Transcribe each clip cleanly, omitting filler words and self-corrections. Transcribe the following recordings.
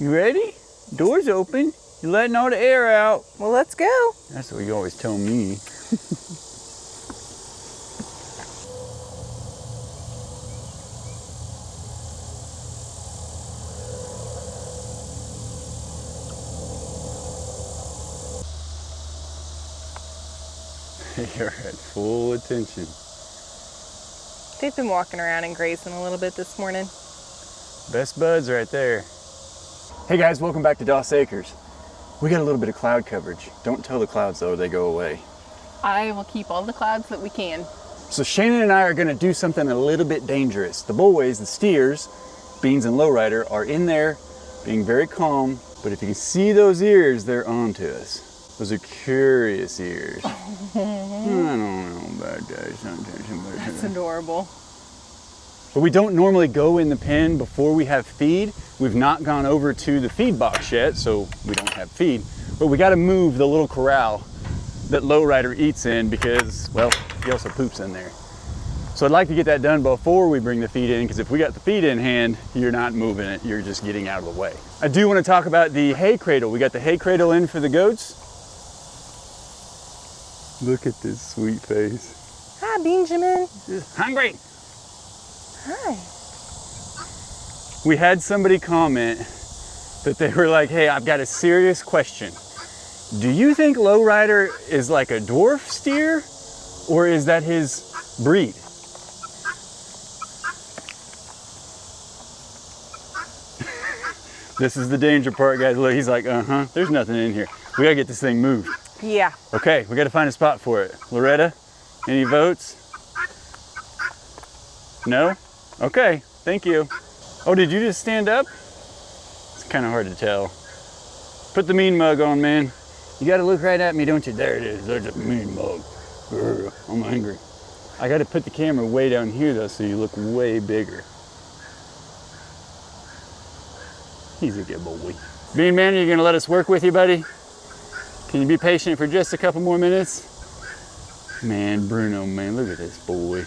You ready? Door's open. You're letting all the air out. Well, let's go. That's what you always tell me. You're at full attention. They've been walking around and grazing a little bit this morning. Best buds right there. Hey guys, welcome back to Doss Acres. We got a little bit of cloud coverage. Don't tell the clouds though, they go away. I will keep all the clouds that we can. So Shannon and I are gonna do something a little bit dangerous. The boys, the steers, Beans and Lowrider, are in there being very calm, but if you can see those ears, they're on to us. Those are curious ears. I don't know about that sometimes. That's adorable. But we don't normally go in the pen before we have feed. We've not gone over to the feed box yet, so we don't have feed. But we gotta move the little corral that Lowrider eats in because, well, he also poops in there. So I'd like to get that done before we bring the feed in, because if we got the feed in hand, you're not moving it, you're just getting out of the way. I do wanna talk about the hay cradle. We got the hay cradle in for the goats. Look at this sweet face. Hi, Benjamin. Hungry. Hi. We had somebody comment that they were like, hey, I've got a serious question. Do you think Lowrider is like a dwarf steer, or is that his breed? This is the danger part, guys. Look, he's like, there's nothing in here. We gotta get this thing moved. Yeah. Okay, we gotta find a spot for it. Loretta, any votes? No? Okay, thank you. Oh, did you just stand up? It's kind of hard to tell. Put the mean mug on, man. You gotta look right at me, don't you? There it is, there's a mean mug. Urgh, I'm angry. I gotta put the camera way down here though, so you look way bigger. He's a good boy. Bean man, are you gonna let us work with you, buddy? Can you be patient for just a couple more minutes? Man, Bruno, man, look at this boy.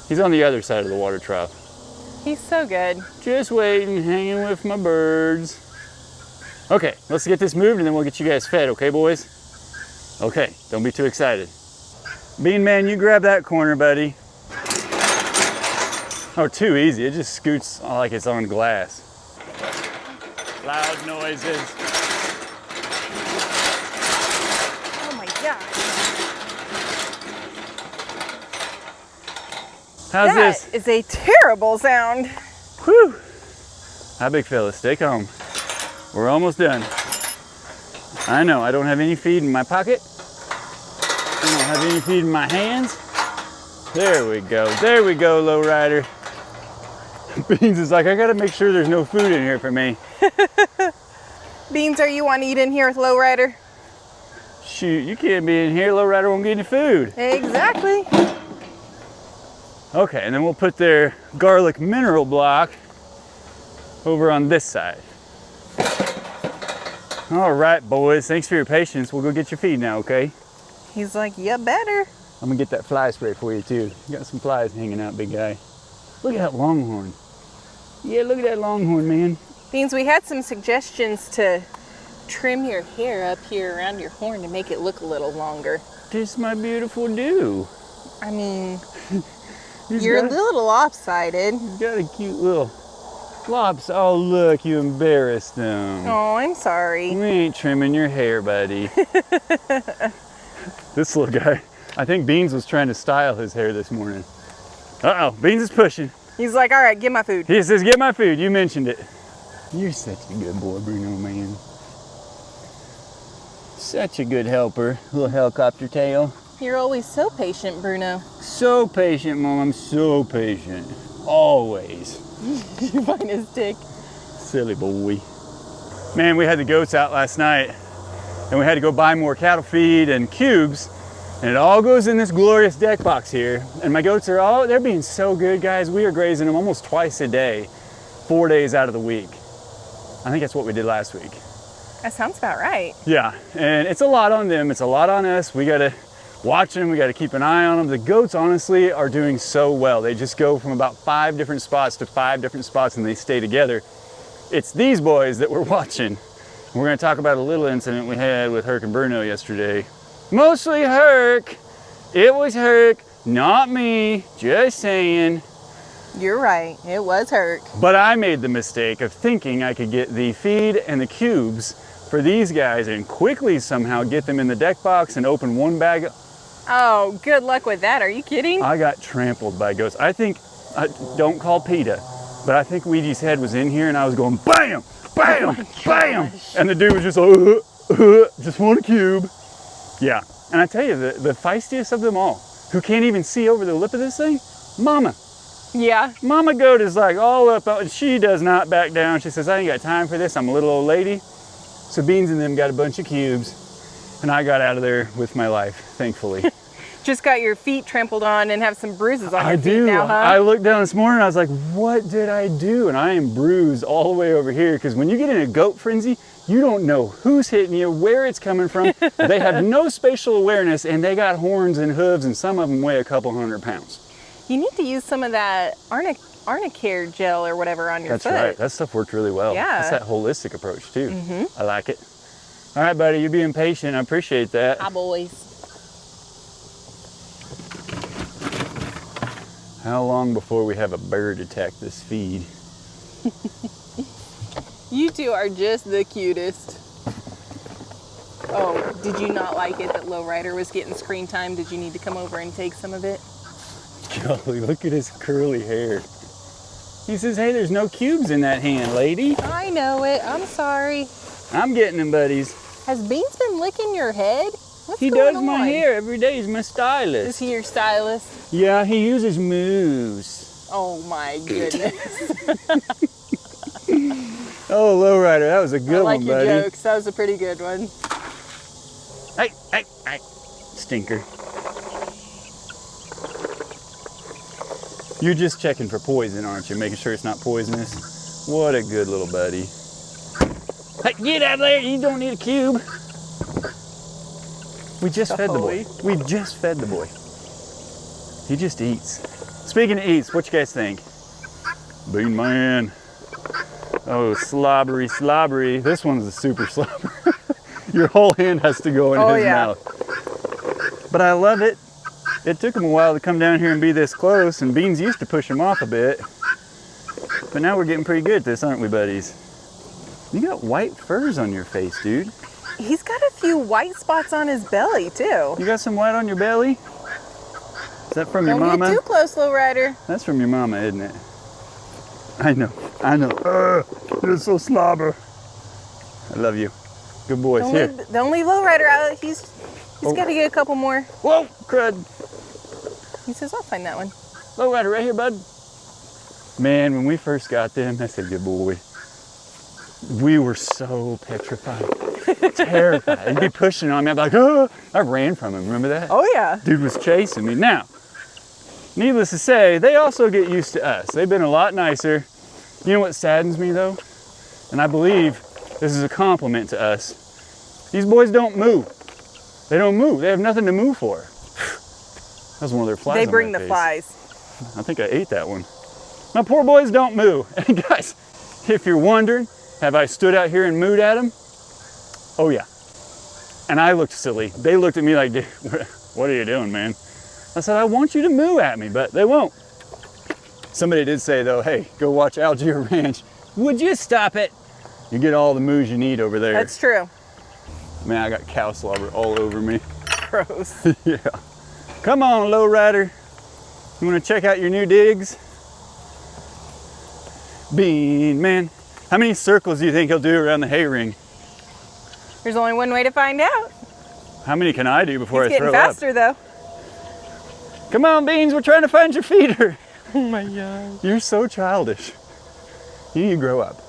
He's on the other side of the water trough. He's so good. Just waiting, hanging with my birds. Okay, let's get this moved and then we'll get you guys fed, okay, boys? Okay, don't be too excited. Bean man, you grab that corner, buddy. Oh, too easy. It just scoots like it's on glass. Loud noises. How's this? That is a terrible sound. Whew. Hi, big fella, stay calm. We're almost done. I know, I don't have any feed in my pocket. I don't have any feed in my hands. There we go, Lowrider. Beans is like, I gotta make sure there's no food in here for me. Beans, are you want to eat in here with Lowrider? Shoot, you can't be in here, Lowrider won't get any food. Exactly. Okay, and then we'll put their garlic mineral block over on this side. All right, boys, thanks for your patience. We'll go get your feed now, okay? He's like, you better. I'm gonna get that fly spray for you too. You got some flies hanging out, big guy. Look at that longhorn. Yeah, look at that longhorn, man. Beans, we had some suggestions to trim your hair up here around your horn to make it look a little longer. This my beautiful do. I mean, you're a little lopsided. You got a cute little lops. Oh, look, you embarrassed them. Oh, I'm sorry. We ain't trimming your hair, buddy. This little guy, I think Beans was trying to style his hair this morning. Uh-oh, Beans is pushing. He's like, all right, get my food. He says, get my food. You mentioned it. You're such a good boy, Bruno, man. Such a good helper, little helicopter tail. You're always so patient, Bruno. So patient, Mom. I'm so patient. Always. You find his dick. Silly boy. Man, we had the goats out last night, and we had to go buy more cattle feed and cubes, and it all goes in this glorious deck box here. And my goats are they're being so good, guys. We are grazing them almost twice a day, 4 days out of the week. I think that's what we did last week. That sounds about right. Yeah, and it's a lot on them. It's a lot on us. We gotta watch them. We gotta keep an eye on them. The goats, honestly, are doing so well. They just go from about 5 different spots to 5 different spots, and they stay together. It's these boys that we're watching. We're gonna talk about a little incident we had with Herc and Bruno yesterday. Mostly Herc. It was Herc, not me, just saying. You're right, it was Herc. But I made the mistake of thinking I could get the feed and the cubes for these guys and quickly somehow get them in the deck box and open one bag. Oh, good luck with that. Are you kidding? I got trampled by ghosts. I think, don't call PETA, but I think Ouija's head was in here and I was going bam, bam, bam. And the dude was just just one cube. Yeah, and I tell you, the feistiest of them all, who can't even see over the lip of this thing, Mama. Yeah. Mama Goat is like all up, and she does not back down. She says, I ain't got time for this, I'm a little old lady. So Beans and them got a bunch of cubes, and I got out of there with my life, thankfully. Just got your feet trampled on and have some bruises on your feet now, huh? I looked down this morning, I was like, what did I do? And I am bruised all the way over here, because when you get in a goat frenzy, you don't know who's hitting you, where it's coming from. They have no spatial awareness, and they got horns and hooves, and some of them weigh a couple 100 pounds. You need to use some of that Arnicare gel or whatever on your foot. That's right. That stuff worked really well. Yeah. That's that holistic approach, too. I like it. All right, buddy, you're being patient. I appreciate that. Hi, boys. How long before we have a bird attack this feed? You two are just the cutest. Oh, did you not like it that Lowrider was getting screen time? Did you need to come over and take some of it? Golly, look at his curly hair. He says, hey, there's no cubes in that hand, lady. I know it. I'm sorry. I'm getting them, buddies. Has Beans been licking your head? What's He going does my on? hair every day. He's my stylist. Is he your stylist? Yeah, he uses mousse. Oh my goodness. Oh, Lowrider, that was a good I like one, your buddy. jokes. That was a pretty good one. Hey, hey, hey. Stinker. You're just checking for poison, aren't you? Making sure it's not poisonous. What a good little buddy. Hey, get out of there. You don't need a cube. We just fed the boy. We just fed the boy. He just eats. Speaking of eats, what you guys think? Bean man. Oh, slobbery, slobbery. This one's a super slobber. Your whole hand has to go in his mouth. But I love it. It took him a while to come down here and be this close, and Beans used to push him off a bit. But now we're getting pretty good at this, aren't we, buddies? You got white furs on your face, dude. He's got a few white spots on his belly, too. You got some white on your belly? Is that from your Don't mama? get too close, Lowrider. That's from your mama, isn't it? I know, I know. You're so slobber. I love you. Good boys. Here. Don't leave Lowrider out. He's got to get a couple more. Whoa, crud. He says, I'll find that one. Lowrider right here, bud. Man, when we first got them, that's a good boy. We were so petrified. Terrified. He'd be pushing on me. I'd be like, oh, I ran from him. Remember that? Oh, yeah. Dude was chasing me. Now, needless to say, they also get used to us. They've been a lot nicer. You know what saddens me, though? And I believe this is a compliment to us. These boys don't move. They don't move. They have nothing to move for. That was one of their flies. They on bring my the face. flies. I think I ate that one. My poor boys don't moo. And guys, if you're wondering, have I stood out here and mooed at them? Oh yeah. And I looked silly. They looked at me like, dude, what are you doing, man? I said, I want you to moo at me, but they won't. Somebody did say though, hey, go watch Algier Ranch. Would you stop it? You get all the moos you need over there. That's true. Man, I got cow slobber all over me. Gross. Yeah. Come on, Lowrider. You want to check out your new digs? Bean man. How many circles do you think he'll do around the hay ring? There's only one way to find out. How many can I do before He's I throw getting faster, though. Come on, Beans, we're trying to find your feeder. Oh my God. You're so childish. You need to grow up.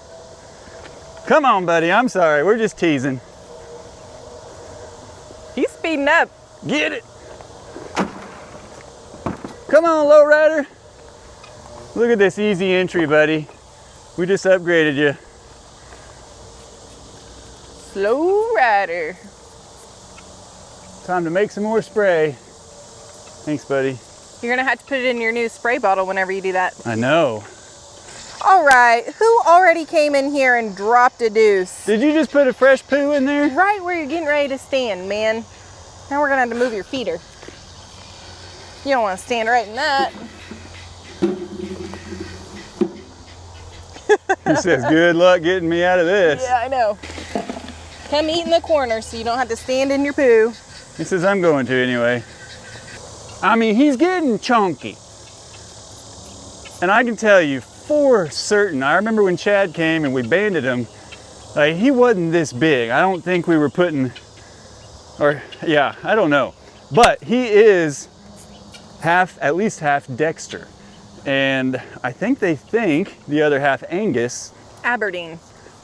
Come on, buddy, I'm sorry, we're just teasing. He's speeding up. Get it. Come on, Lowrider. Look at this easy entry, buddy. We just upgraded you. Lowrider. Time to make some more spray. Thanks, buddy. You're gonna have to put it in your new spray bottle whenever you do that. I know. All right, who already came in here and dropped a deuce? Did you just put a fresh poo in there? Right where you're getting ready to stand, man. Now we're gonna have to move your feeder. You don't want to stand right in that. He says, good luck getting me out of this. Yeah, I know. Come eat in the corner so you don't have to stand in your poo. He says, I'm going to anyway. I mean, he's getting chunky. And I can tell you for certain, I remember when Chad came and we banded him, like, he wasn't this big. I don't think we were putting, or yeah, I don't know. But he is at least half Dexter. And I think they think the other half Angus. Aberdeen.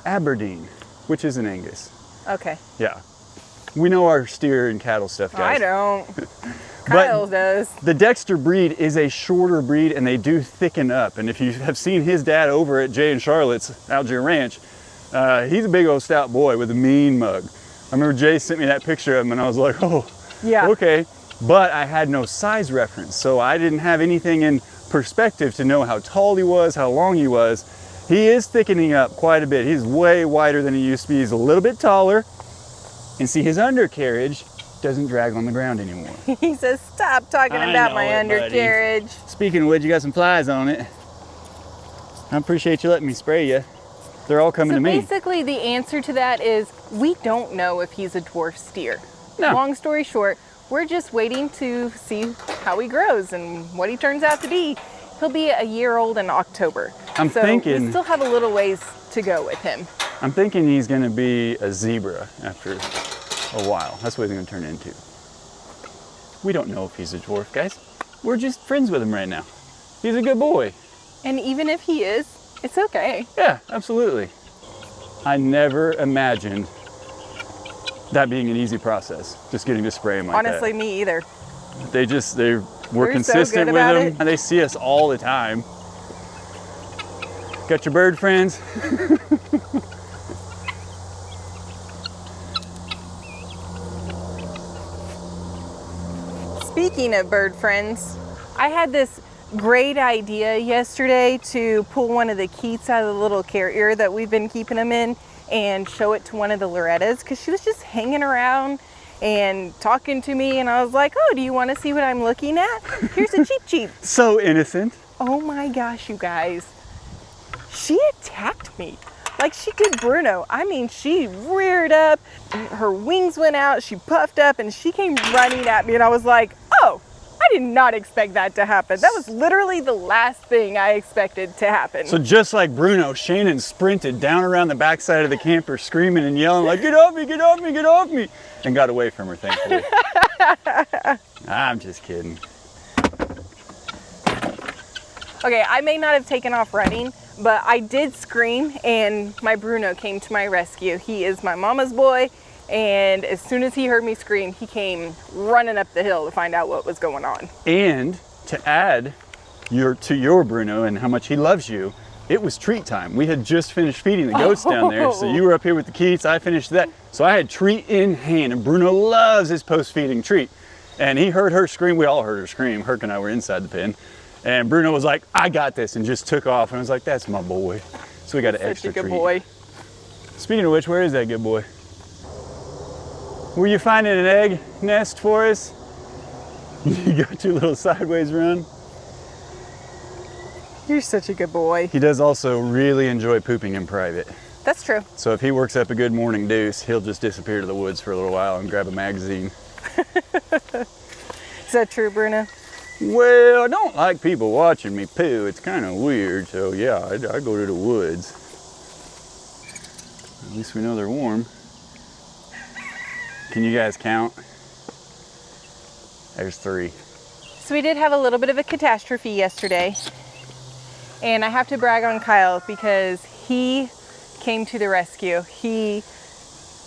Aberdeen, which is an Angus. Okay. Yeah. We know our steer and cattle stuff, guys. I don't. Kyle does. The Dexter breed is a shorter breed and they do thicken up. And if you have seen his dad over at Jay and Charlotte's Algier Ranch, he's a big old stout boy with a mean mug. I remember Jay sent me that picture of him and I was like, oh, yeah. Okay. But I had no size reference, so I didn't have anything in perspective to know how tall he was, how long he was. He is thickening up quite a bit. He's way wider than he used to be. He's a little bit taller. And see, his undercarriage doesn't drag on the ground anymore. He says, stop talking about my undercarriage. Buddy. Speaking of which, you got some flies on it. I appreciate you letting me spray you. They're all coming to me. Basically, the answer to that is we don't know if he's a dwarf steer. No. Long story short, we're just waiting to see how he grows and what he turns out to be. He'll be a year old in October. I'm thinking we still have a little ways to go with him. I'm thinking he's going to be a zebra after a while. That's what he's going to turn into. We don't know if he's a dwarf, guys. We're just friends with him right now. He's a good boy. And even if he is, it's okay. Yeah, absolutely. I never imagined that being an easy process, just getting to spray him like that. Honestly, me either. They were consistent with him. And they see us all the time. Got your bird friends? Speaking of bird friends, I had this great idea yesterday to pull one of the Keats out of the little carrier that we've been keeping them in and show it to one of the Lorettas because she was just hanging around and talking to me and I was like, oh, do you want to see what I'm looking at? Here's a cheep. So innocent. Oh my gosh, you guys. She attacked me like she did Bruno. I mean, she reared up, her wings went out, she puffed up and she came running at me and I was like, oh, I did not expect that to happen. That was literally the last thing I expected to happen. So just like Bruno, Shannon sprinted down around the backside of the camper screaming and yelling like, get off me, get off me, get off me, and got away from her, thankfully. I'm just kidding. Okay, I may not have taken off running, but I did scream and my Bruno came to my rescue. He is my mama's boy. And as soon as he heard me scream, he came running up the hill to find out what was going on. And to add to your Bruno and how much he loves you, it was treat time. We had just finished feeding the goats down there. So you were up here with the Keats, I finished that. So I had treat in hand and Bruno loves his post-feeding treat. And he heard her scream, we all heard her scream. Herc and I were inside the pen. And Bruno was like, I got this, and just took off. And I was like, that's my boy. So we got an extra treat. Such a good boy. Speaking of which, where is that good boy? Were you finding an egg nest for us? You got your little sideways run. You're such a good boy. He does also really enjoy pooping in private. That's true. So if he works up a good morning deuce, he'll just disappear to the woods for a little while and grab a magazine. Is that true, Bruno? Well, I don't like people watching me poo. It's kind of weird. So yeah, I go to the woods. At least we know they're warm. Can you guys count? There's 3. So we did have a little bit of a catastrophe yesterday. And I have to brag on Kyle because he came to the rescue.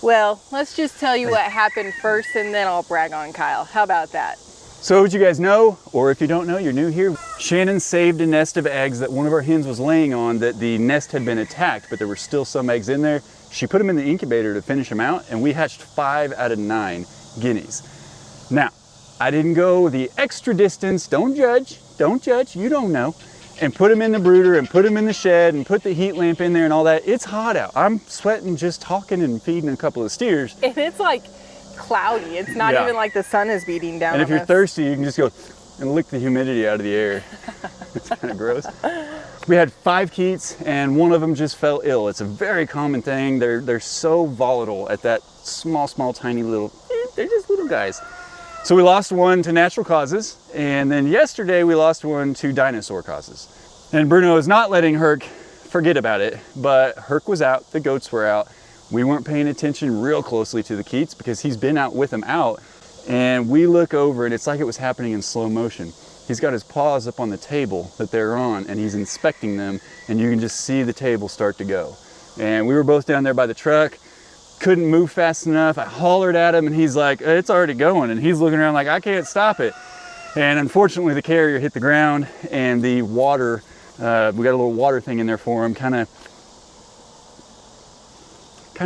Well, let's just tell you what happened first and then I'll brag on Kyle. How about that? So would you guys know, or if you don't know, you're new here. Shannon saved a nest of eggs that one of our hens was laying on that the nest had been attacked, but there were still some eggs in there. She put them in the incubator to finish them out, and we hatched 5 out of 9 guineas. Now, I didn't go the extra distance, don't judge, you don't know. and put them in the brooder and put them in the shed and put the heat lamp in there and all that. It's hot out. I'm sweating just talking and feeding a couple of steers. And it's like cloudy. It's not even like the sun is beating down And if on you're us. thirsty, you can just go and lick the humidity out of the air. It's kind of gross. We had 5 Keats and one of them just fell ill. It's a very common thing. They're so volatile at that small, tiny little, they're just little guys. So we lost one to natural causes, and then yesterday we lost one to dinosaur causes. And Bruno is not letting Herc forget about it, but Herc was out, the goats were out. We weren't paying attention real closely to the Keats because he's been out with them out, and we look over and it's like it was happening in slow motion. He's got his paws up on the table that they're on and he's inspecting them, and you can just see the table start to go. And we were both down there by the truck, couldn't move fast enough. I hollered at him and he's like, it's already going. And he's looking around like, I can't stop it. And unfortunately the carrier hit the ground and the water, we got a little water thing in there for him, kind of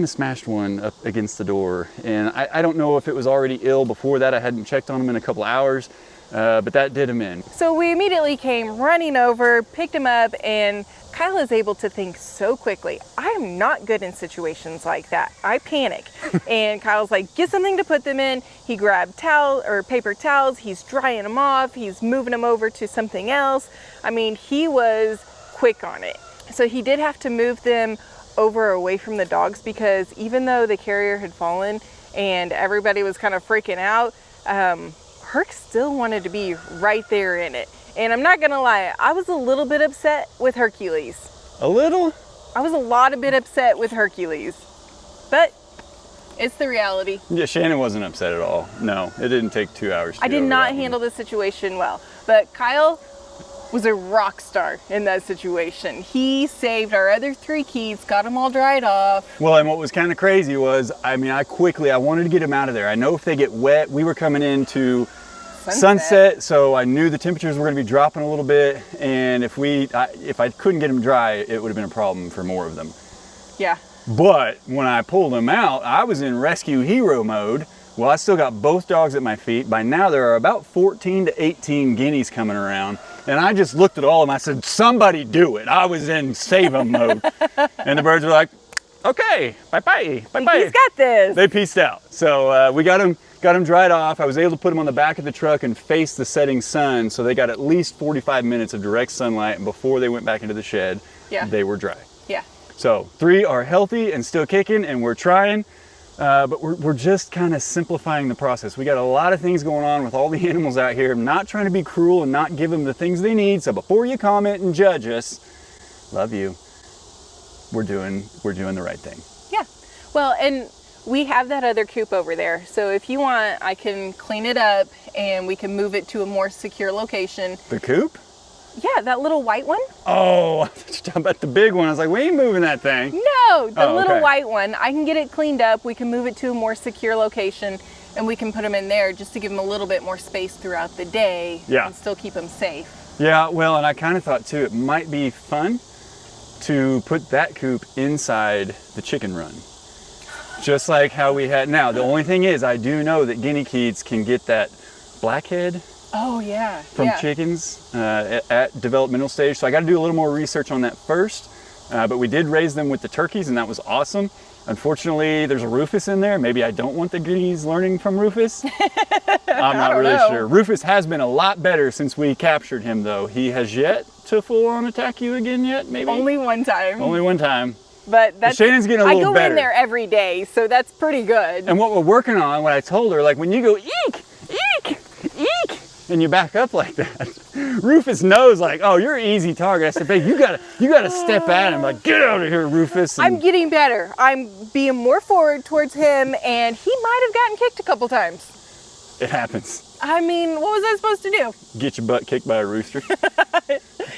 smashed one up against the door. And I don't know if it was already ill before that. I hadn't checked on him in a couple hours, but that did him in. So we immediately came running over, picked him up, and Kyle is able to think so quickly. I am not good in situations like that. I panic. And Kyle's like, get something to put them in. He grabbed paper towels. He's drying them off. He's moving them over to something else. I mean, he was quick on it. So he did have to move them over away from the dogs because even though the carrier had fallen and everybody was kind of freaking out, Herc still wanted to be right there in it. And I'm not gonna lie, I was a little bit upset with Hercules. A little? I was a bit upset with Hercules, but it's the reality. Yeah, Shannon wasn't upset at all. No, it didn't take 2 hours to I get did over not that handle the situation well, but Kyle was a rock star in that situation. He saved our other 3 Keats, got them all dried off. Well, and what was kind of crazy was, I wanted to get them out of there. I know if they get wet, we were coming into sunset, so I knew the temperatures were going to be dropping a little bit, and if I couldn't get them dry, it would have been a problem for more of them. Yeah. But when I pulled them out, I was in rescue hero mode. Well, I still got both dogs at my feet. By now, there are about 14 to 18 guineas coming around, and I just looked at all of them. I said, somebody do it. I was in save them mode. And the birds were like, okay, bye-bye. He's got this. They pieced out. So we got them dried off. I was able to put them on the back of the truck and face the setting sun, so they got at least 45 minutes of direct sunlight, and before they went back into the shed, they were dry. Yeah. So 3 are healthy and still kicking, and we're trying, but we're just kind of simplifying the process. We got a lot of things going on with all the animals out here. I'm not trying to be cruel and not give them the things they need, so before you comment and judge us, love you, we're doing the right thing. Yeah. Well, and we have that other coop over there. So if you want, I can clean it up and we can move it to a more secure location. The coop? Yeah, that little white one. Oh, I thought you were talking about the big one. I was like, we ain't moving that thing. No, the little okay. white one. I can get it cleaned up. We can move it to a more secure location and we can put them in there just to give them a little bit more space throughout the day and still keep them safe. Yeah, well, and I kind of thought too, it might be fun to put that coop inside the chicken run. Just like how we had. Now, the only thing is, I do know that guinea Keats can get that blackhead from chickens at developmental stage. So I got to do a little more research on that first. But we did raise them with the turkeys, and that was awesome. Unfortunately, there's a Rufus in there. Maybe I don't want the guineas learning from Rufus. I'm not really sure. Rufus has been a lot better since we captured him, though. He has yet to full-on attack you again yet, maybe? Only one time. Only one time. But that's, Shannon's getting a little better. I go in there every day, so that's pretty good. And what we're working on, what I told her, like when you go eek, eek, eek, and you back up like that, Rufus knows like, oh, you're an easy target. I said, babe, you gotta step at him, like, get out of here, Rufus. And I'm getting better. I'm being more forward towards him, and he might have gotten kicked a couple times. It happens. I mean, what was I supposed to do? Get your butt kicked by a rooster.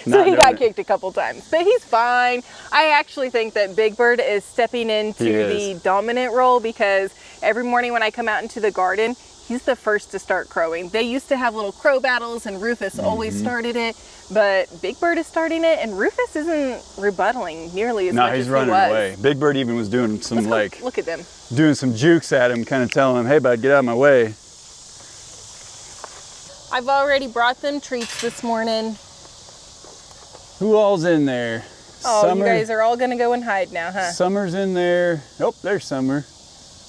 So he got kicked a couple times, but he's fine. I actually think that Big Bird is stepping into the dominant role because every morning when I come out into the garden, he's the first to start crowing. They used to have little crow battles and Rufus always started it, but Big Bird is starting it and Rufus isn't rebuttaling nearly as much as he was. No, he's running away. Big Bird even was doing some look at them. Doing some jukes at him, kind of telling him, hey bud, get out of my way. I've already brought them treats this morning. Who all's in there? Oh, Summer, you guys are all gonna go and hide now, huh? Summer's in there. Oh, there's Summer.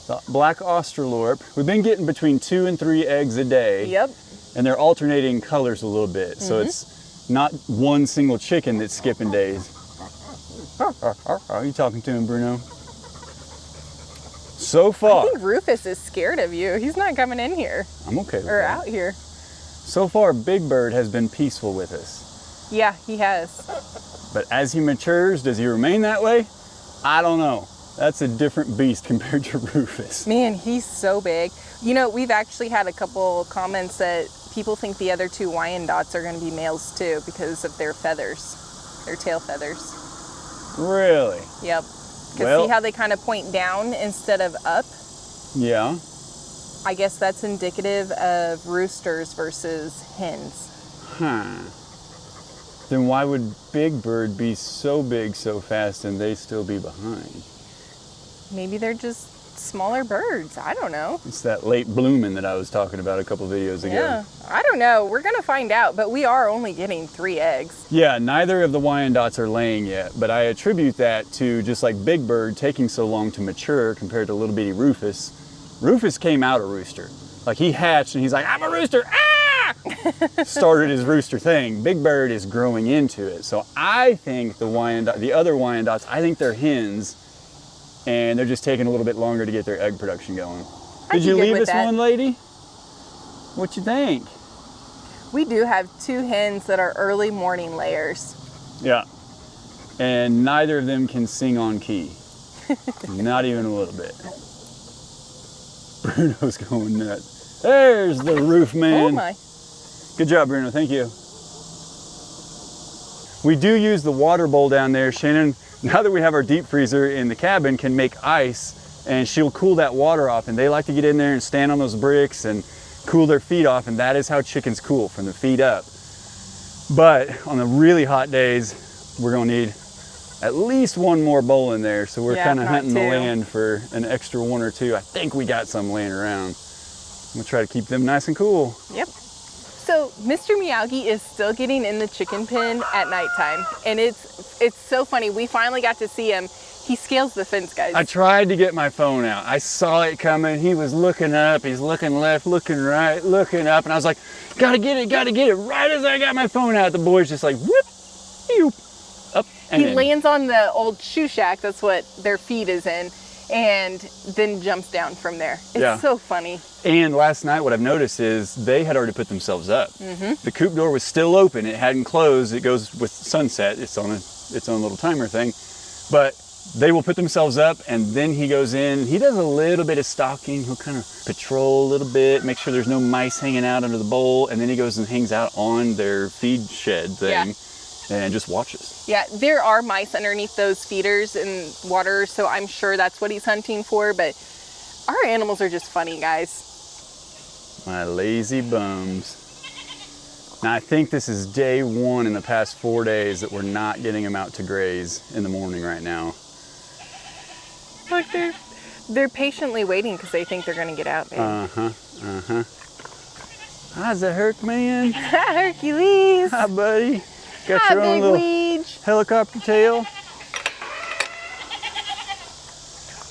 The black Australorp. We've been getting between 2 and 3 eggs a day. Yep. And they're alternating colors a little bit. So it's not one single chicken that's skipping days. Are you talking to him, Bruno? So far. I think Rufus is scared of you. He's not coming in here. I'm okay with Or that. out here. So far, Big Bird has been peaceful with us. Yeah, he has. But as he matures, does he remain that way? I don't know. That's a different beast compared to Rufus. Man, he's so big. You know, we've actually had a couple comments that people think the other 2 Wyandottes are going to be males too because of their feathers, their tail feathers. Really? Yep. Because Well- see how they kind of point down instead of up? Yeah. I guess that's indicative of roosters versus hens. Huh. Then why would Big Bird be so big so fast and they still be behind? Maybe they're just smaller birds. I don't know. It's that late blooming that I was talking about a couple videos ago. Yeah, I don't know. We're going to find out, but we are only getting 3 eggs. Yeah, neither of the Wyandottes are laying yet, but I attribute that to just like Big Bird taking so long to mature compared to little bitty Rufus. Rufus came out a rooster. Like he hatched and he's like, I'm a rooster, ah! Started his rooster thing. Big Bird is growing into it. So I think the other Wyandottes, I think they're hens and they're just taking a little bit longer to get their egg production going. Did you leave this one, lady? What you think? We do have 2 hens that are early morning layers. Yeah. And neither of them can sing on key. Not even a little bit. Bruno's going nuts. There's the roof man. Oh my. Good job, Bruno. Thank you. We do use the water bowl down there. Shannon, now that we have our deep freezer in the cabin, can make ice and she'll cool that water off. And they like to get in there and stand on those bricks and cool their feet off. And that is how chickens cool, from the feet up. But on the really hot days, we're gonna need at least 1 more bowl in there. So we're kind of hunting the land for an extra 1 or 2. I think we got some laying around. We'll try to keep them nice and cool. Yep. So Mr. Miyagi is still getting in the chicken pen at nighttime. And it's so funny. We finally got to see him. He scales the fence, guys. I tried to get my phone out. I saw it coming. He was looking up. He's looking left, looking right, looking up. And I was like, gotta get it, gotta get it. Right as I got my phone out, the boy's just like, whoop, whoop, up and He in. lands on the old shoe shack. That's what their feed is in. And then jumps down from there. It's so funny. And last night, what I've noticed is they had already put themselves up. The coop door was still open. It hadn't closed. It goes with sunset. It's on its own little timer thing. But they will put themselves up, and then he goes in. He does a little bit of stalking. He'll kind of patrol a little bit, make sure there's no mice hanging out under the bowl, and then he goes and hangs out on their feed shed thing and just watches. Yeah, there are mice underneath those feeders and water, so I'm sure that's what he's hunting for, but our animals are just funny, guys. My lazy bums. Now I think this is day 1 in the past 4 days that we're not getting them out to graze in the morning right now. Look, they're patiently waiting because they think they're going to get out, babe. How's the Herc man? Hercules! Hi, buddy. Got Hi, your own big little weege. helicopter tail.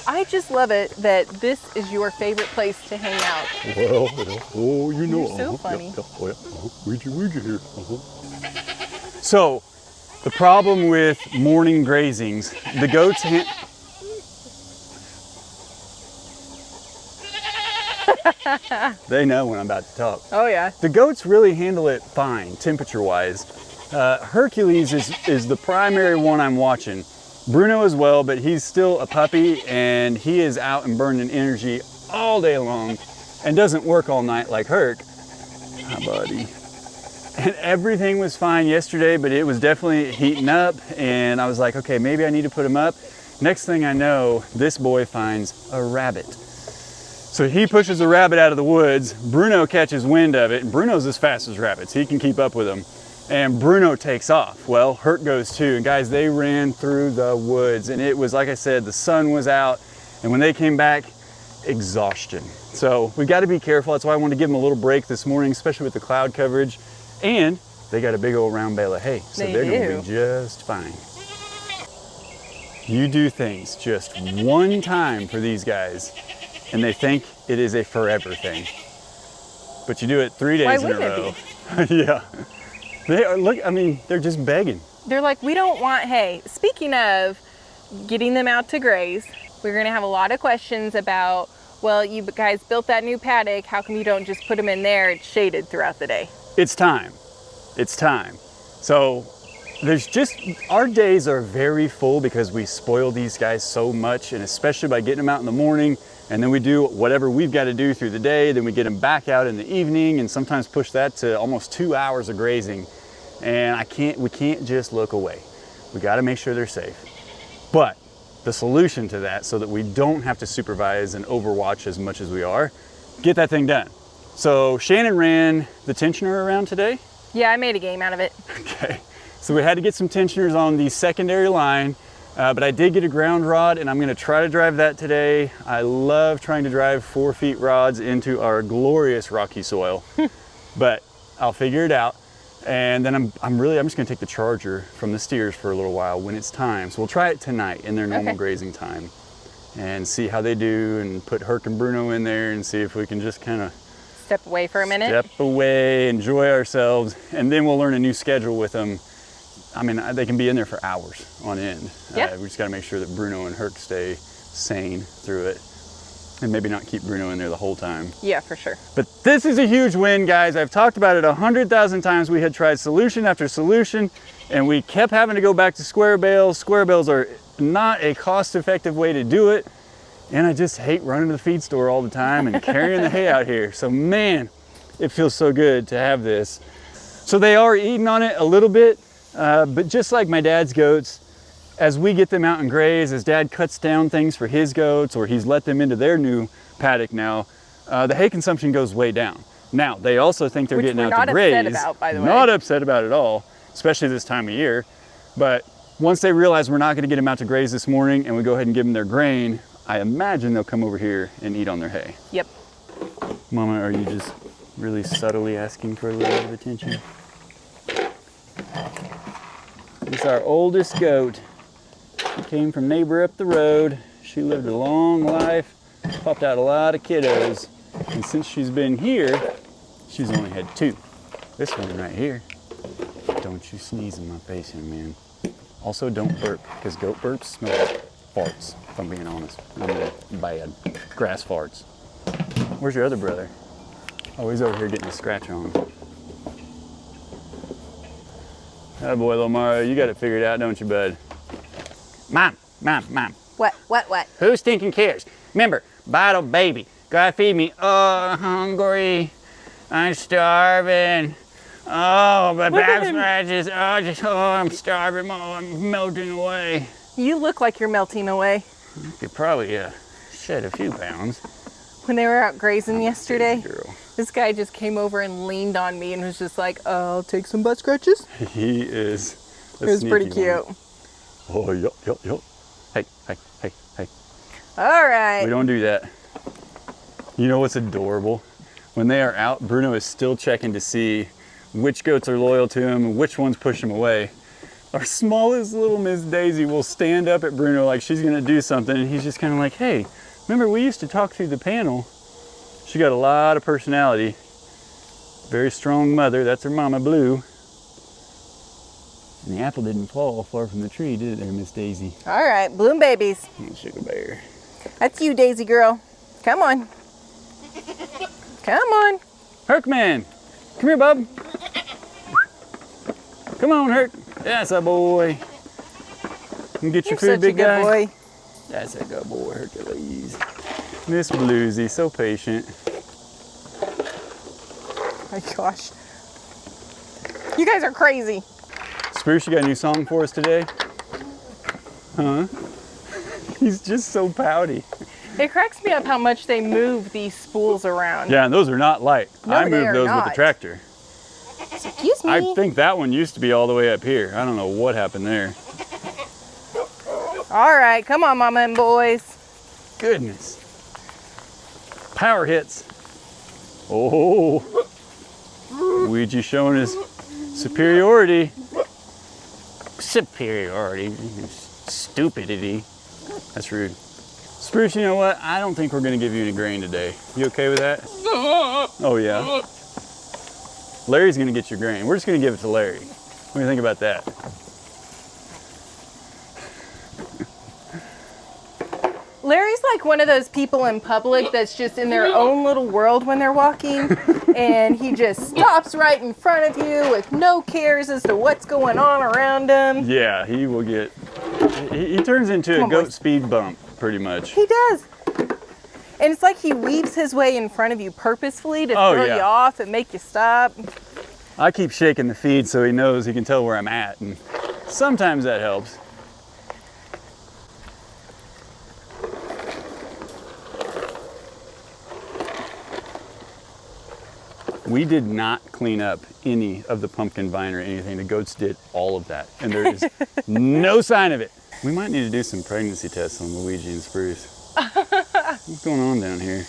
I just love it that this is your favorite place to hang out. Well, oh, you know. You're so funny. Ouija here. So, the problem with morning grazings, the goats they know when I'm about to talk. Oh, yeah. The goats really handle it fine, temperature-wise. Hercules is the primary one I'm watching. Bruno as well, but he's still a puppy and he is out and burning energy all day long and doesn't work all night like Herc. Hi, buddy. And everything was fine yesterday, but it was definitely heating up and I was like, okay, maybe I need to put him up. Next thing I know, this boy finds a rabbit. So he pushes a rabbit out of the woods. Bruno catches wind of it, and Bruno's as fast as rabbits. He can keep up with them. And Bruno takes off. Well, Herc goes too. And guys, they ran through the woods. And it was, like I said, the sun was out. And when they came back, exhaustion. So we got to be careful. That's why I wanted to give them a little break this morning, especially with the cloud coverage. And they got a big old round bale of hay, so they're going to be just fine. You do things just one time for these guys, and they think it is a forever thing. But you do it 3 days in a row. Yeah. They are, look, I mean, they're just begging. They're like, we don't want hay. Speaking of getting them out to graze, we're going to have a lot of questions about, well, you guys built that new paddock. How come you don't just put them in there? It's shaded throughout the day. It's time. It's time. So there's just, our days are very full because we spoil these guys so much, and especially by getting them out in the morning, and then we do whatever we've got to do through the day, then we get them back out in the evening, and sometimes push that to almost 2 hours of grazing. And we can't just look away. We got to make sure they're safe. But the solution to that, so that we don't have to supervise and overwatch as much as we are, get that thing done. So Shannon ran the tensioner around today. Yeah, I made a game out of it. Okay, so we had to get some tensioners on the secondary line, but I did get a ground rod, and I'm gonna try to drive that today. I love trying to drive 4 feet rods into our glorious rocky soil, but I'll figure it out. And then I'm just gonna take the charger from the steers for a little while when it's time. So we'll try it tonight in their normal grazing time and see how they do, and put Herc and Bruno in there and see if we can just kind of step away for a minute. Step away, enjoy ourselves, and then we'll learn a new schedule with them. I mean, they can be in there for hours on end. Yeah. We just gotta make sure that Bruno and Herc stay sane through it, and maybe not keep Bruno in there the whole time. Yeah, for sure. But this is a huge win, guys. I've talked about it 100,000 times. We had tried solution after solution, and we kept having to go back to square bales. Square bales are not a cost-effective way to do it, and I just hate running to the feed store all the time and carrying the hay out here. So man, it feels so good to have this. So they are eating on it a little bit, but just like my dad's goats, as we get them out and graze, as Dad cuts down things for his goats, or he's let them into their new paddock now, the hay consumption goes way down. Now, they also think they're getting out to graze. Which we're not upset about, by the way. Not upset about it at all, especially this time of year. But once they realize we're not gonna get them out to graze this morning, and we go ahead and give them their grain, I imagine they'll come over here and eat on their hay. Yep. Mama, are you just really subtly asking for a little bit of attention? This is our oldest goat. She came from neighbor up the road. She lived a long life, popped out a lot of kiddos. And since she's been here, she's only had 2. This one right here. Don't you sneeze in my face here, man. Also, don't burp, because goat burps smell like farts, if I'm being honest. I mean, bad. Grass farts. Where's your other brother? Oh, he's over here getting a scratch on. Oh boy, little Mario, you got it figured out, don't you, bud? Mom. What? Who stinking cares? Remember, bottle baby. Gotta feed me. Oh, hungry. I'm starving. Oh, my back scratches. Oh, I'm starving. Oh, I'm melting away. You look like you're melting away. I could probably shed a few pounds. When they were out grazing yesterday, Girl. this guy just came over and leaned on me and was just like, I'll take some butt scratches. He is a It was pretty sneaky cute. one. Oh, yup. Hey. All right. We don't do that. You know what's adorable? When they are out, Bruno is still checking to see which goats are loyal to him and which ones push him away. Our smallest little Miss Daisy will stand up at Bruno like she's gonna do something, and he's just kind of like, hey, remember we used to talk through the panel? She got a lot of personality. Very strong mother, that's her mama Blue. And the apple didn't fall far from the tree, did it there, Miss Daisy? All right, bloom babies. Oh, Sugar Bear. That's you, Daisy girl. Come on. Come on. Hercman, come here, bub. Come on, Herc. That's a boy. You get your You're food, such big a good guy. boy. That's a good boy, Hercules. Miss Bluesy, so patient. My gosh. You guys are crazy. Spruce, you got a new song for us today? Huh? He's just so pouty. It cracks me up how much they move these spools around. Yeah, and those are not light. No, I they moved are those with not. the tractor. Excuse me. I think that one used to be all the way up here. I don't know what happened there. All right, come on, mama and boys. Goodness. Power hits. Oh. Ouija showing his Superiority. Superiority. Stupidity. That's rude. Spruce, you know what? I don't think we're gonna give you any grain today. You okay with that? Oh yeah. Larry's gonna get your grain. We're just gonna give it to Larry. What do you think about that? Larry's like one of those people in public that's just in their own little world when they're walking, and he just stops right in front of you with no cares as to what's going on around him. Yeah, he will get, he turns into a goat speed bump, pretty much. He does. And it's like he weaves his way in front of you purposefully to throw you off and make you stop. I keep shaking the feed so he knows he can tell where I'm at, and sometimes that helps. We did not clean up any of the pumpkin vine or anything. The goats did all of that, and there is no sign of it. We might need to do some pregnancy tests on Luigi and Spruce. What's going on down here?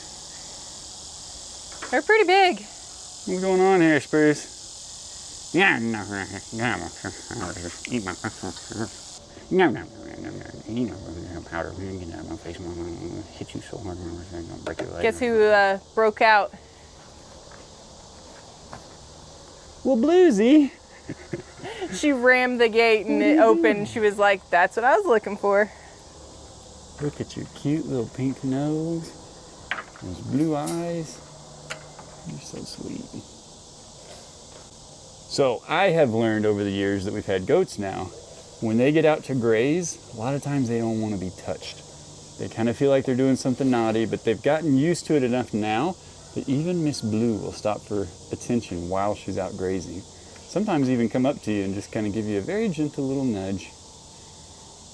They're pretty big. What's going on here, Spruce? Eat my powder. Get out of my face. I'm gonna hit you so hard. I'm gonna break your leg. Guess who broke out? Well, Bluesy. She rammed the gate and it opened. She was like, that's what I was looking for. Look at your cute little pink nose. Those blue eyes. You're so sweet. So I have learned over the years that we've had goats now, when they get out to graze, a lot of times they don't want to be touched. They kind of feel like they're doing something naughty, but they've gotten used to it enough now that even Miss Blue will stop for attention while she's out grazing. Sometimes even come up to you and just kind of give you a very gentle little nudge.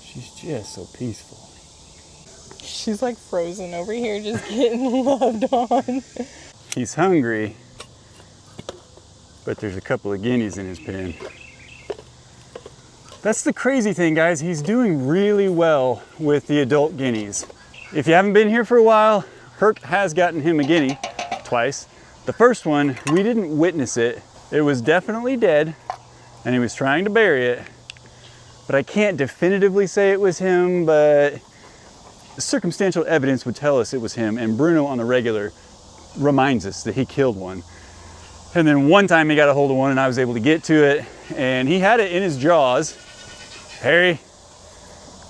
She's just so peaceful. She's like frozen over here, just getting loved on. He's hungry, but there's a couple of guineas in his pen. That's the crazy thing, guys. He's doing really well with the adult guineas. If you haven't been here for a while, Herc has gotten him a guinea twice. The first one, we didn't witness it. It was definitely dead, and he was trying to bury it. But I can't definitively say it was him, but circumstantial evidence would tell us it was him, and Bruno on the regular reminds us that he killed one. And then one time he got a hold of one and I was able to get to it, and he had it in his jaws. Harry,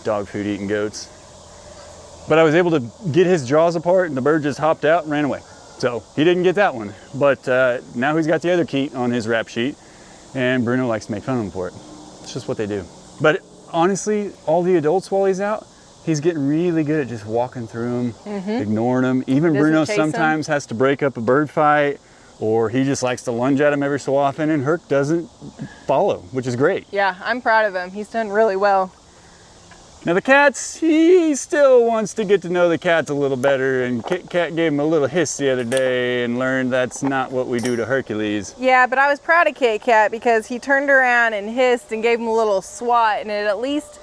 dog food eating goats. But I was able to get his jaws apart and the bird just hopped out and ran away. So he didn't get that one, but now he's got the other keat on his rap sheet, and Bruno likes to make fun of him for it. It's just what they do. But honestly, all the adults while he's out, he's getting really good at just walking through them, ignoring them. Even Bruno sometimes has to break up a bird fight, or he just likes to lunge at him every so often, and Herc doesn't follow, which is great. Yeah, I'm proud of him. He's done really well. Now the cats, he still wants to get to know the cats a little better, and Kit Kat gave him a little hiss the other day and learned that's not what we do to Hercules. Yeah, but I was proud of Kit Kat because he turned around and hissed and gave him a little swat, and it at least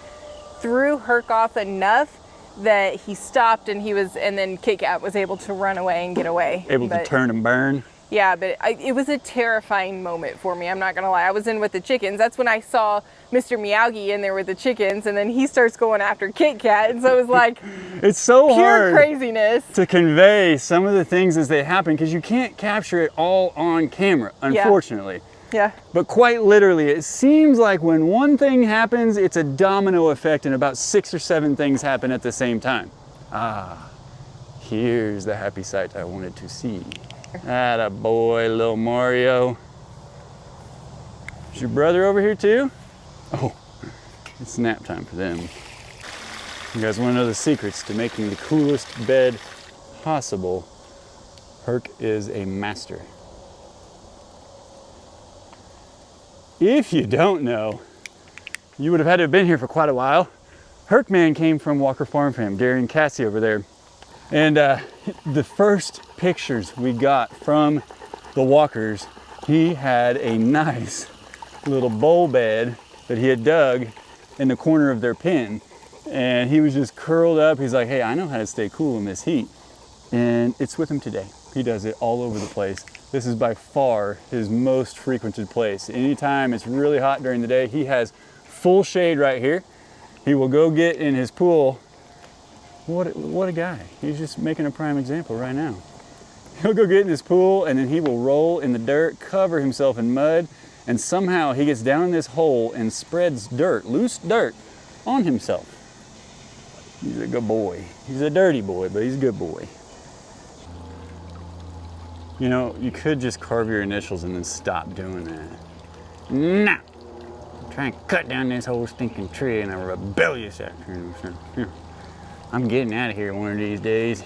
threw Herc off enough that he stopped, and then Kit Kat was able to run away and get away. Able to turn and burn. Yeah, but it was a terrifying moment for me. I'm not gonna lie. I was in with the chickens. That's when I saw Mr. Miyagi in there with the chickens, and then he starts going after Kit Kat, and so it was like it's so pure hard craziness to convey some of the things as they happen because you can't capture it all on camera, unfortunately. Yeah. But quite literally, it seems like when one thing happens, it's a domino effect, and about 6 or 7 things happen at the same time. Ah, here's the happy sight I wanted to see. Atta boy, little Mario. Is your brother over here too? Oh, it's nap time for them. You guys want to know the secrets to making the coolest bed possible? Herc is a master. If you don't know, you would have had to have been here for quite a while. Herc Man came from Walker Farm Fam, Gary and Cassie over there. And the first pictures we got from the Walkers, he had a nice little bowl bed that he had dug in the corner of their pen. And he was just curled up. He's like, hey, I know how to stay cool in this heat. And it's with him today. He does it all over the place. This is by far his most frequented place. Anytime it's really hot during the day, he has full shade right here. He will go get in his pool. What a guy. He's just making a prime example right now. He'll go get in his pool and then he will roll in the dirt, cover himself in mud, and somehow he gets down in this hole and spreads dirt, loose dirt, on himself. He's a good boy. He's a dirty boy, but he's a good boy. You know, you could just carve your initials and then stop doing that. Nah! Try and cut down this whole stinking tree in a rebellious action. I'm getting out of here one of these days.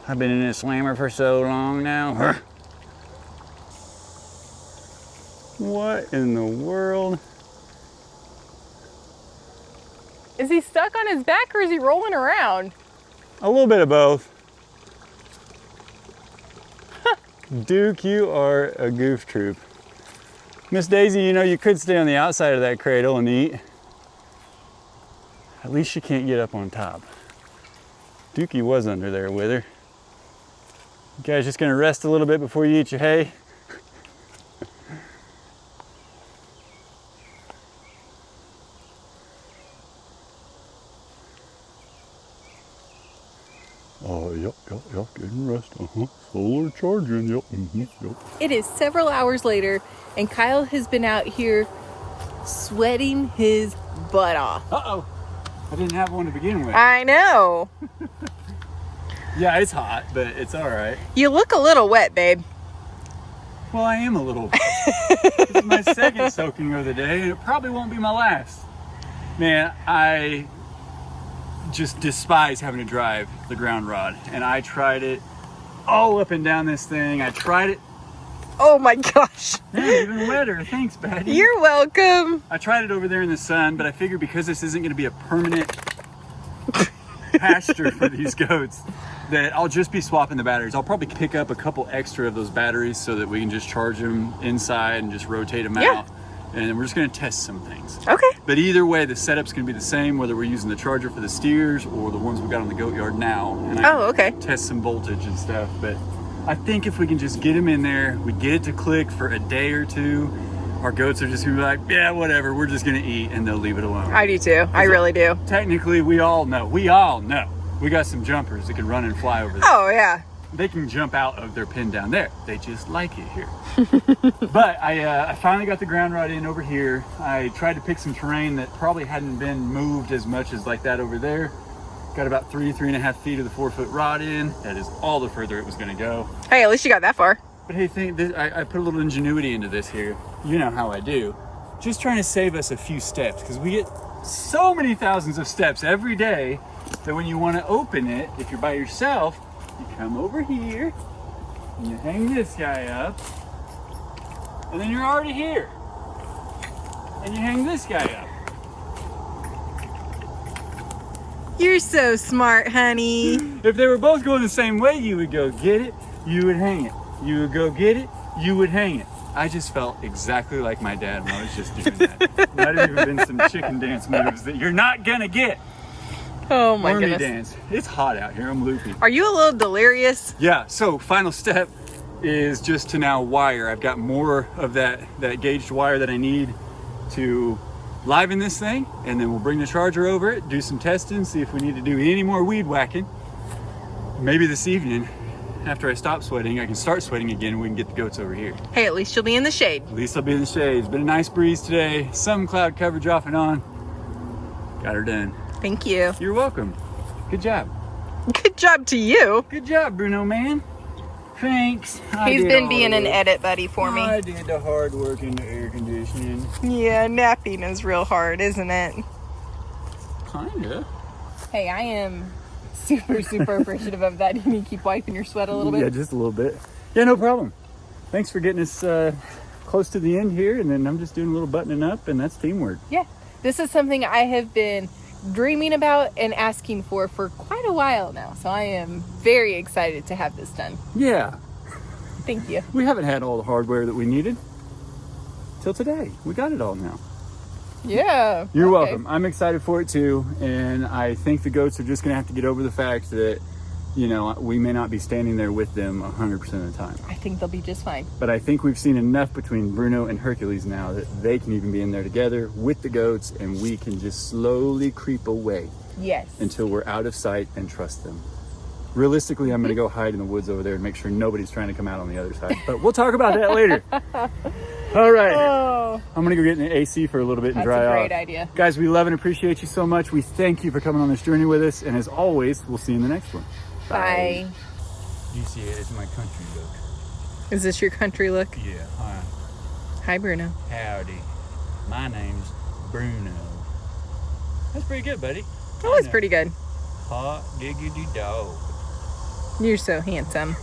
I've been in this slammer for so long now. What in the world? Is he stuck on his back or is he rolling around? A little bit of both. Duke, you are a goof troop. Miss Daisy, you know, you could stay on the outside of that cradle and eat. At least you can't get up on top. Dookie was under there with her. You guys just gonna rest a little bit before you eat your hay? Oh, yep, getting rest. Solar charging, yep. It is several hours later, and Kyle has been out here sweating his butt off. Uh-oh, I didn't have one to begin with. I know. Yeah, it's hot, but it's all right. You look a little wet, babe. Well, I am a little. It's my second soaking of the day, and it probably won't be my last. Man, I just despise having to drive the ground rod, and I tried it all up and down this thing. I tried it. Oh my gosh. Yeah, even wetter. Thanks, Patty. You're welcome. I tried it over there in the sun, but I figured because this isn't going to be a permanent pasture for these goats, that I'll just be swapping the batteries. I'll probably pick up a couple extra of those batteries so that we can just charge them inside and just rotate them out. And we're just going to test some things. Okay. But either way, the setup's going to be the same, whether we're using the charger for the steers or the ones we got on the goat yard now. And I can test some voltage and stuff. But I think if we can just get them in there, we get it to click for a day or two, our goats are just going to be like, yeah, whatever, we're just going to eat, and they'll leave it alone. I do too. I really do. Technically, we all know. We got some jumpers that can run and fly over there. Oh, yeah. They can jump out of their pen down there. They just like it here. But I finally got the ground rod in over here. I tried to pick some terrain that probably hadn't been moved as much as like that over there. Got about 3.5 feet of the 4-foot rod in. That is all the further it was gonna go. Hey, at least you got that far. But hey, I put a little ingenuity into this here. You know how I do. Just trying to save us a few steps, because we get so many thousands of steps every day that when you want to open it, if you're by yourself, you come over here and you hang this guy up, and then you're already here. And you hang this guy up. You're so smart, honey. If they were both going the same way, you would go get it, you would hang it. You would go get it, you would hang it. I just felt exactly like my dad when I was just doing that. Might have even been some chicken dance moves that you're not gonna get. Oh my Army goodness. dance. It's hot out here, I'm loopy. Are you a little delirious? Yeah, so final step is just to now wire. I've got more of that gauged wire that I need to liven this thing, and then we'll bring the charger over it, do some testing, see if we need to do any more weed whacking. Maybe this evening, after I stop sweating, I can start sweating again and we can get the goats over here. Hey, at least you'll be in the shade. At least I'll be in the shade. It's been a nice breeze today. Some cloud coverage off and on. Got her done. Thank you. You're welcome. Good job. Good job to you. Good job, Bruno, man. Thanks. He's been being an edit buddy for me. I did the hard work in the air conditioning. Yeah, napping is real hard, isn't it? Kinda. Hey, I am super appreciative of that. You need to keep wiping your sweat a little bit. Yeah, just a little bit. Yeah, no problem. Thanks for getting us close to the end here, and then I'm just doing a little buttoning up, and that's teamwork. Yeah, this is something I have been dreaming about and asking for quite a while now, so I am very excited to have this done. Yeah. Thank you. We haven't had all the hardware that we needed till today. We got it all now. Yeah. You're okay. welcome. I'm excited for it too, and I think the goats are just gonna have to get over the fact that you know, we may not be standing there with them 100% of the time. I think they'll be just fine. But I think we've seen enough between Bruno and Hercules now that they can even be in there together with the goats, and we can just slowly creep away. Yes. Until we're out of sight and trust them. Realistically, I'm gonna go hide in the woods over there and make sure nobody's trying to come out on the other side. But we'll talk about that later. All right. Oh, I'm gonna go get in the AC for a little bit and that's dry a off. great idea. Guys, we love and appreciate you so much. We thank you for coming on this journey with us. And as always, we'll see you in the next one. Bye. You see it, it's my country look. Is this your country look? Yeah, hi. Hi, Bruno. Howdy. My name's Bruno. That's pretty good, buddy. That was pretty good. Hot diggity dog. You're so handsome.